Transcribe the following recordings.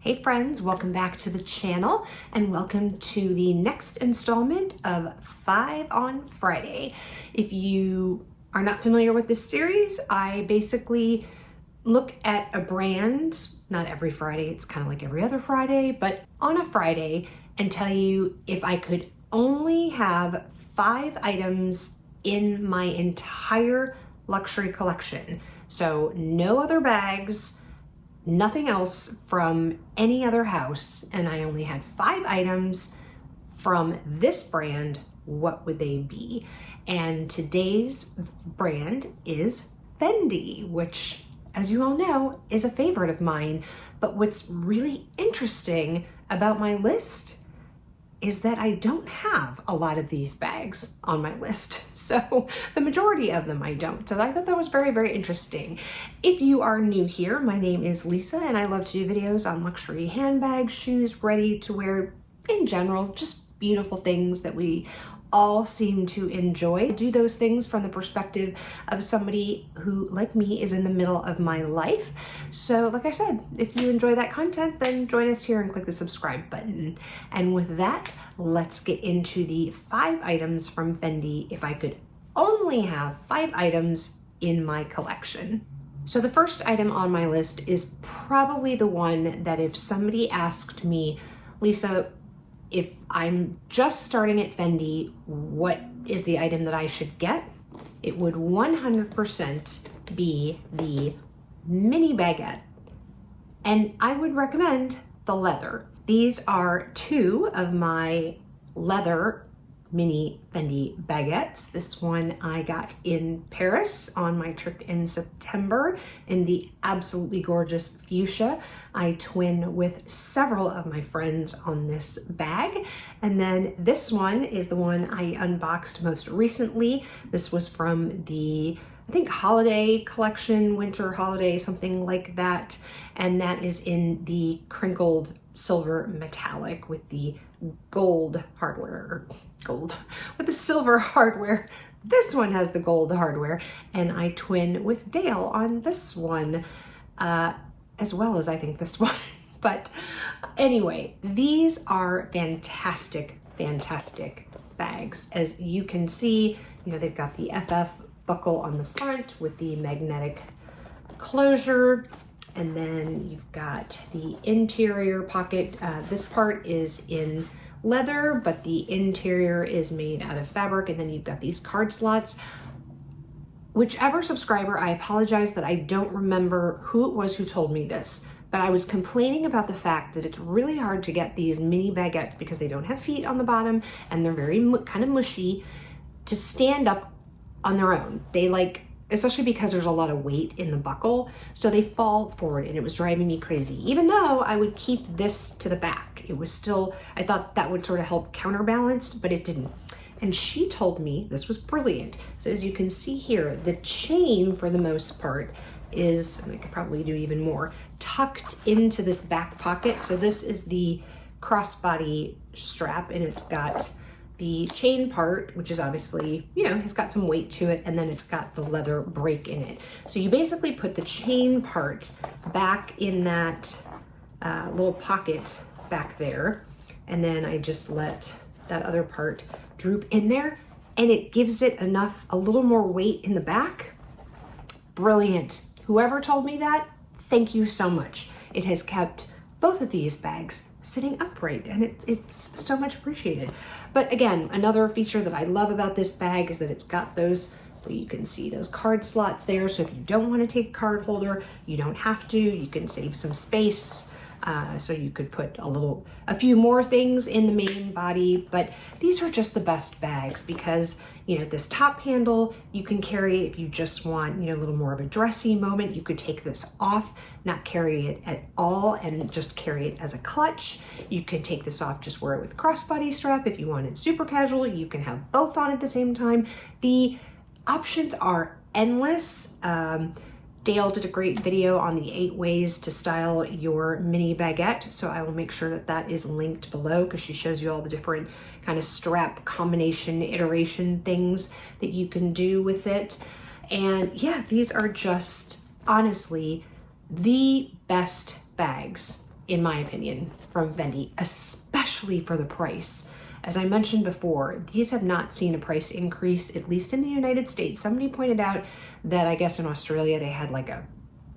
Hey friends, welcome back to the channel and welcome to the next installment of 5 on Friday. If you are not familiar with this series, I basically look at a brand, not every Friday, it's kind of like every other Friday, but on a Friday and tell you if I could only have 5 items in my entire luxury collection. So no other bags, nothing else from any other house, and I only had 5 items from this brand, what would they be? And today's brand is Fendi, which, as you all know, is a favorite of mine. But what's really interesting about my list is that I don't have a lot of these bags on my list. So the majority of them I don't. So I thought that was very, very interesting. If you are new here, my name is Lisa and I love to do videos on luxury handbags, shoes, ready to wear in general, just beautiful things that we all seem to enjoy. I do those things from the perspective of somebody who, like me, is in the middle of my life. So like I said, if you enjoy that content, then join us here and click the subscribe button. And with that, let's get into the 5 items from Fendi if I could only have 5 items in my collection. So the first item on my list is probably the one that if somebody asked me, Lisa, if I'm just starting at Fendi, what is the item that I should get? It would 100% be the mini baguette. And I would recommend the leather. These are 2 of my leather mini Fendi baguettes. This one I got in Paris on my trip in September in the absolutely gorgeous fuchsia. I twin with several of my friends on this bag. And then this one is the one I unboxed most recently. This was from the, I think, holiday collection, winter holiday, something like that. And that is in the crinkled silver metallic with the gold hardware, with the silver hardware. This one has the gold hardware, and I twin with Dale on this one, as well as I think this one. But anyway, these are fantastic, fantastic bags. As you can see, you know, they've got the FF buckle on the front with the magnetic closure. And then you've got the interior pocket. This part is in leather, but the interior is made out of fabric. And then you've got these card slots. Whichever subscriber, I apologize that I don't remember who it was who told me this, but I was complaining about the fact that it's really hard to get these mini baguettes because they don't have feet on the bottom and they're very kind of mushy to stand up on their own. They like, especially because there's a lot of weight in the buckle, so they fall forward, and it was driving me crazy. Even though I would keep this to the back, it was still, I thought that would sort of help counterbalance, but it didn't. And she told me this was brilliant. So as you can see here, the chain for the most part is, and I could probably do even more, tucked into this back pocket. So this is the crossbody strap, and it's got the chain part, which is obviously, you know, it's got some weight to it, and then it's got the leather break in it. So you basically put the chain part back in that little pocket back there, and then I just let that other part droop in there, and it gives it enough, a little more weight in the back. Brilliant. Whoever told me that, thank you so much. It has kept both of these bags sitting upright, and it's so much appreciated. But again, another feature that I love about this bag is that it's got those, well, you can see those card slots there. So if you don't want to take a card holder, you don't have to. You can save some space. So you could put a few more things in the main body, but these are just the best bags because, you know, this top handle you can carry if you just want, you know, a little more of a dressy moment. You could take this off, not carry it at all, and just carry it as a clutch. You can take this off, just wear it with crossbody strap. If you want it super casual, you can have both on at the same time. The options are endless. Dale did a great video on the 8 ways to style your mini baguette. So I will make sure that that is linked below because she shows you all the different kind of strap combination, iteration things that you can do with it. And yeah, these are just honestly the best bags in my opinion, from Fendi, especially for the price. As I mentioned before, these have not seen a price increase, at least in the United States. Somebody pointed out that I guess in Australia they had like a,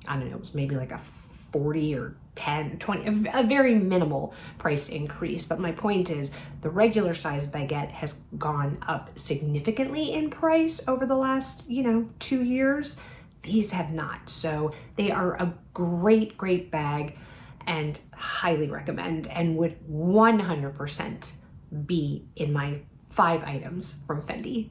I don't know, it was maybe like a 40 or 10, 20, a very minimal price increase. But my point is the regular size baguette has gone up significantly in price over the last, 2 years. These have not. So they are a great, great bag and highly recommend, and would 100% be in my 5 items from Fendi.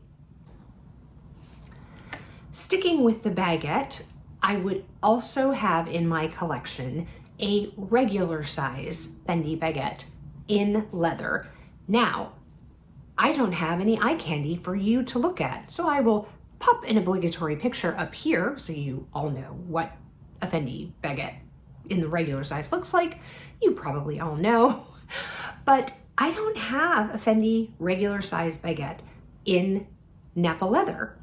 Sticking with the baguette, I would also have in my collection a regular size Fendi baguette in leather. Now, I don't have any eye candy for you to look at, so I will pop an obligatory picture up here so you all know what a Fendi baguette in the regular size looks like. You probably all know, but I don't have a Fendi regular size baguette in Napa leather.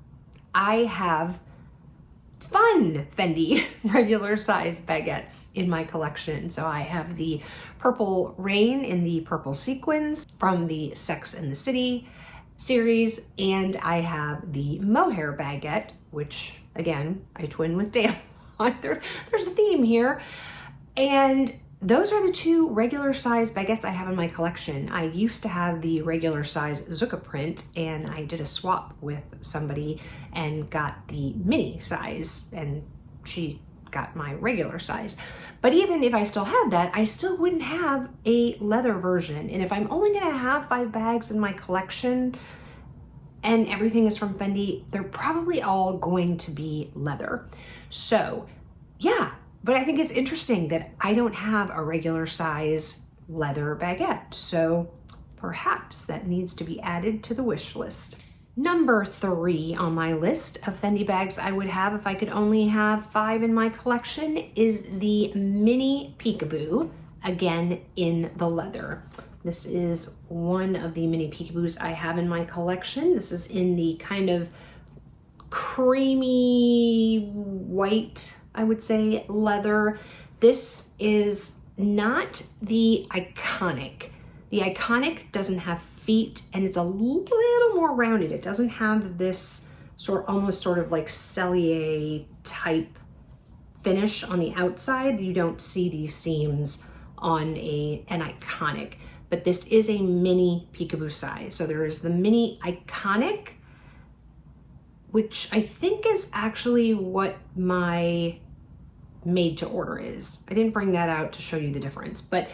I have fun Fendi regular size baguettes in my collection. So I have the Purple Rain in the purple sequins from the Sex and the City series, and I have the mohair baguette, which again, I twin with Dan. There's a theme here. And those are the 2 regular size baguettes I have in my collection. I used to have the regular size Zucca print, and I did a swap with somebody and got the mini size, and she got my regular size. But even if I still had that, I still wouldn't have a leather version. And if I'm only gonna have 5 bags in my collection and everything is from Fendi, they're probably all going to be leather. So yeah, but I think it's interesting that I don't have a regular size leather baguette. So perhaps that needs to be added to the wish list. Number 3 on my list of Fendi bags I would have if I could only have 5 in my collection is the mini peekaboo, again in the leather. This is one of the mini peekaboos I have in my collection. This is in the kind of creamy white, I would say, leather. This is not the iconic. The iconic doesn't have feet, and it's a little more rounded. It doesn't have this almost sort of like Cellier type finish on the outside. You don't see these seams on an iconic, but this is a mini peekaboo size. So there is the mini iconic, which I think is actually what my made to order is. I didn't bring that out to show you the difference, but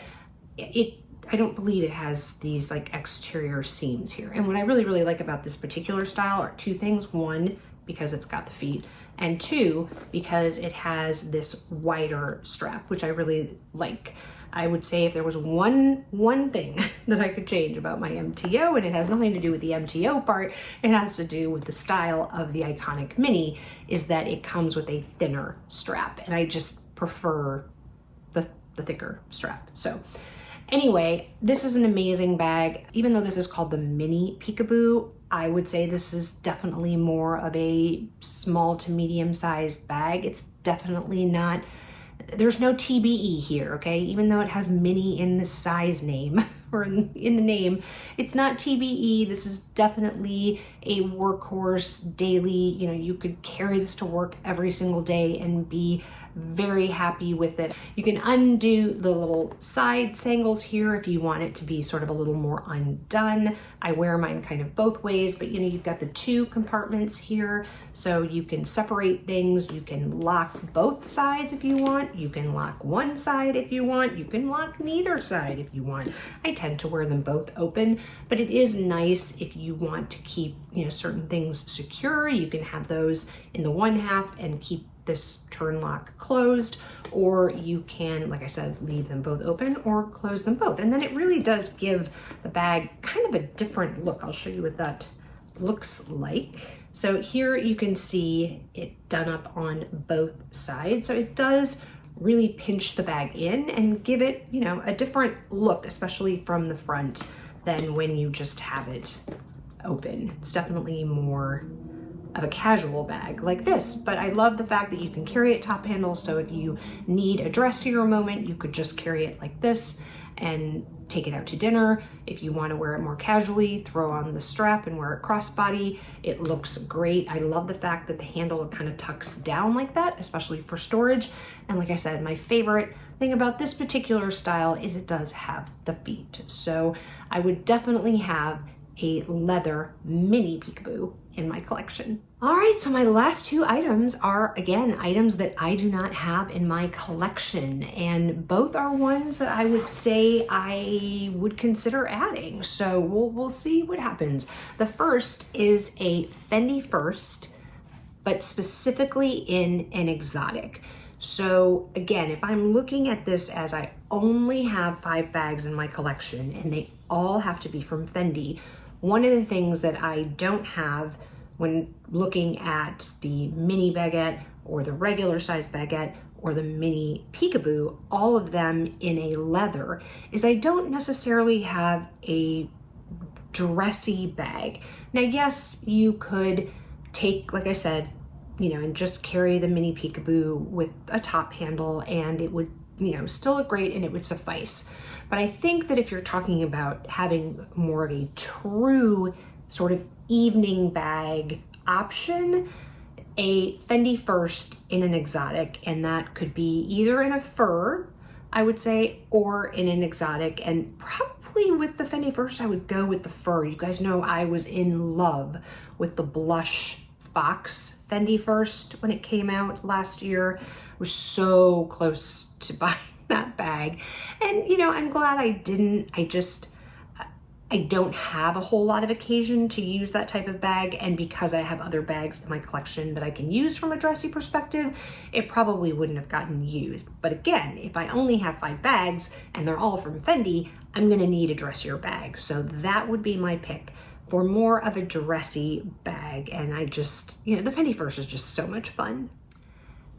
I don't believe it has these like exterior seams here. And what I really, really like about this particular style are 2 things. 1, because it's got the feet, and 2, because it has this wider strap, which I really like. I would say if there was one thing that I could change about my MTO, and it has nothing to do with the MTO part, it has to do with the style of the iconic mini, is that it comes with a thinner strap, and I just prefer the thicker strap. So anyway, this is an amazing bag. Even though this is called the mini peekaboo, I would say this is definitely more of a small to medium sized bag. It's definitely not, there's no TBE here, okay? Even though it has mini in the size name or in the name, it's not TBE. This is definitely a workhorse daily. You could carry this to work every single day and be very happy with it. You can undo the little side sangles here if you want it to be sort of a little more undone. I wear mine kind of both ways, but you've got the 2 compartments here, so you can separate things. You can lock both sides if you want. You can lock one side if you want. You can lock neither side if you want. I tend to wear them both open, but it is nice if you want to keep certain things secure. You can have those in the one half and keep this turn lock closed, or you can, like I said, leave them both open or close them both. And then it really does give the bag kind of a different look. I'll show you what that looks like. So here you can see it done up on both sides. So it does really pinch the bag in and give it, a different look, especially from the front than when you just have it open. It's definitely more of a casual bag like this. But I love the fact that you can carry it top handle, so if you need a dressier moment, you could just carry it like this and take it out to dinner. If you want to wear it more casually, throw on the strap and wear it crossbody. It looks great. I love the fact that the handle kind of tucks down like that, especially for storage. And like I said, my favorite thing about this particular style is it does have the feet. So I would definitely have a leather mini peekaboo in my collection. All right, so my last two items are, again, items that I do not have in my collection, and both are ones that I would say I would consider adding. So we'll see what happens. The first is a Fendi First, but specifically in an exotic. So again, if I'm looking at this as I only have 5 bags in my collection and they all have to be from Fendi, one of the things that I don't have when looking at the mini baguette or the regular size baguette or the mini peekaboo, all of them in a leather, is I don't necessarily have a dressy bag. Now, yes, you could take, like I said, and just carry the mini peekaboo with a top handle and it would, still look great and it would suffice. But I think that if you're talking about having more of a true sort of evening bag option, a Fendi First in an exotic, and that could be either in a fur, I would say, or in an exotic, and probably with the Fendi First, I would go with the fur. You guys know I was in love with the blush Fox Fendi First when it came out last year. I was so close to buying that bag, and I'm glad I didn't. I don't have a whole lot of occasion to use that type of bag, and because I have other bags in my collection that I can use from a dressy perspective, it probably wouldn't have gotten used. But again, if I only have 5 bags and they're all from Fendi, I'm gonna need a dressier bag. So that would be my pick for more of a dressy bag. And I just, the Fendi First is just so much fun.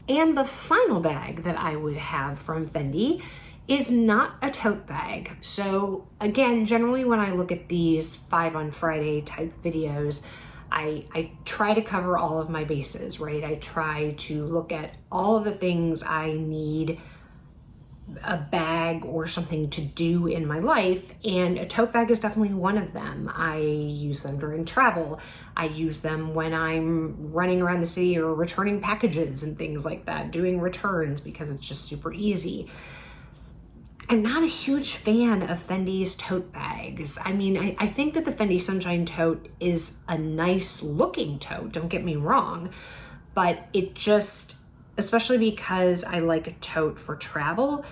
And the final bag that I would have from Fendi is not a tote bag. So again, generally when I look at these 5 on Friday type videos, I try to cover all of my bases, right? I try to look at all of the things I need a bag or something to do in my life, and a tote bag is definitely one of them. I use them during travel. I use them when I'm running around the city or returning packages and things like that, doing returns because it's just super easy. I'm not a huge fan of Fendi's tote bags. I mean, I think that the Fendi Sunshine tote is a nice looking tote, don't get me wrong, but it just, especially because I like a tote for travel,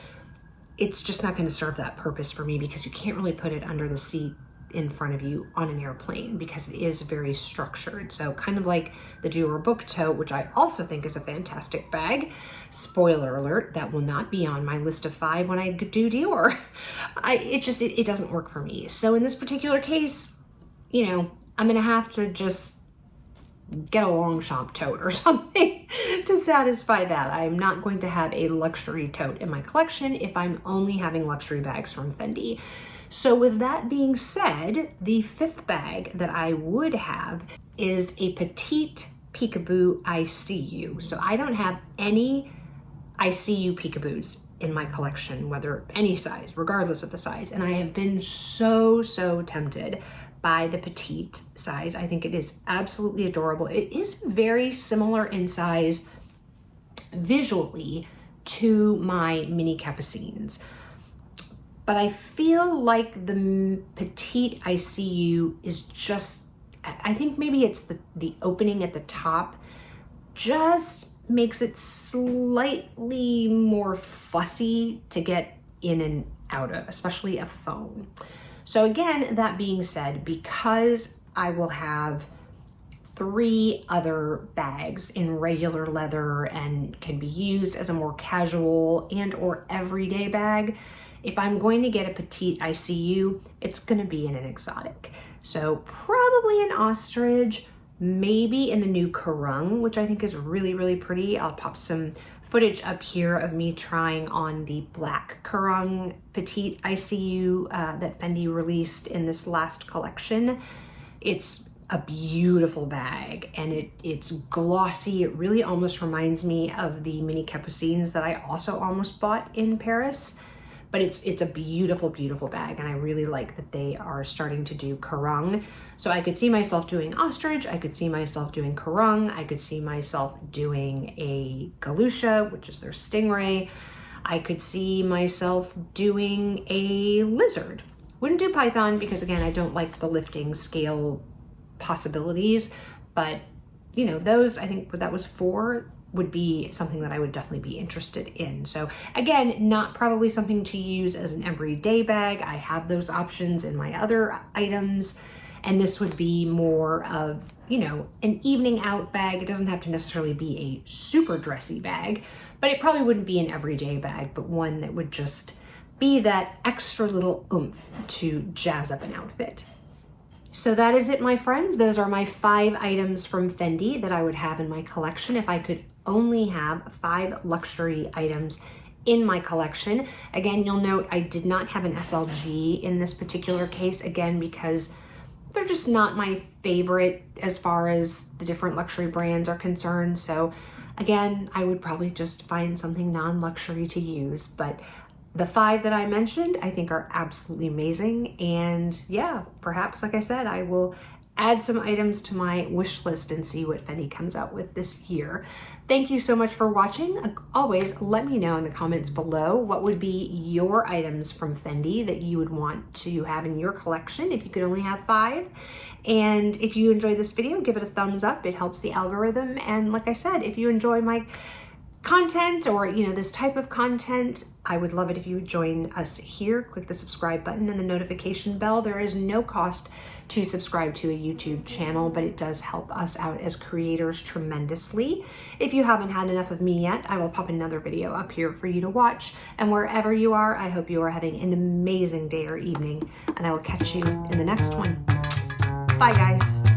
it's just not going to serve that purpose for me because you can't really put it under the seat in front of you on an airplane because it is very structured. So kind of like the Dior Book Tote, which I also think is a fantastic bag. Spoiler alert, that will not be on my list of 5 when I do Dior. It doesn't work for me. So in this particular case, I'm going to have to just get a Longchamp tote or something to satisfy that. I'm not going to have a luxury tote in my collection if I'm only having luxury bags from Fendi. So with that being said, the 5th bag that I would have is a petite peekaboo ICU. So I don't have any ICU peekaboos in my collection, whether any size, regardless of the size. And I have been so tempted by the petite size. I think it is absolutely adorable. It is very similar in size visually to my mini capucines. But I feel like the petite ICU is just, I think maybe it's the opening at the top just makes it slightly more fussy to get in and out of, especially a phone. So again, that being said, because I will have 3 other bags in regular leather and can be used as a more casual and or everyday bag, if I'm going to get a petite ICU, it's going to be in an exotic. So probably an ostrich, maybe in the new Kerrung, which I think is really pretty. I'll pop some footage up here of me trying on the black Kerrung petite ICU that Fendi released in this last collection. It's a beautiful bag, and it's glossy. It really almost reminds me of the mini capucines that I also almost bought in Paris. But it's a beautiful, beautiful bag, and I really like that they are starting to do Kerrung. So I could see myself doing ostrich, I could see myself doing Kerrung, I could see myself doing a galusha, which is their stingray. I could see myself doing a lizard. Wouldn't do python because, again, I don't like the lifting scale possibilities, but you know, those, I think that was 4, would be something that I would definitely be interested in. So again, not probably something to use as an everyday bag. I have those options in my other items, and this would be more of, you know, an evening out bag. It doesn't have to necessarily be a super dressy bag, but it probably wouldn't be an everyday bag, but one that would just be that extra little oomph to jazz up an outfit. So that is it, my friends. Those are my 5 items from Fendi that I would have in my collection if I could only have 5 luxury items in my collection. Again, you'll note I did not have an SLG in this particular case, again, because they're just not my favorite as far as the different luxury brands are concerned. So again, I would probably just find something non-luxury to use, but the 5 that I mentioned, I think are absolutely amazing. And yeah, perhaps, like I said, I will add some items to my wish list and see what Fendi comes out with this year. Thank you so much for watching. Always let me know in the comments below what would be your items from Fendi that you would want to have in your collection if you could only have 5. And if you enjoyed this video, give it a thumbs up. It helps the algorithm. And like I said, if you enjoy my content or, you know, this type of content, I would love it if you would join us here. Click the subscribe button and the notification bell. There is no cost to subscribe to a YouTube channel, but it does help us out as creators tremendously. If you haven't had enough of me yet, I will pop another video up here for you to watch. And wherever you are, I hope you are having an amazing day or evening, and I will catch you in the next one. Bye, guys.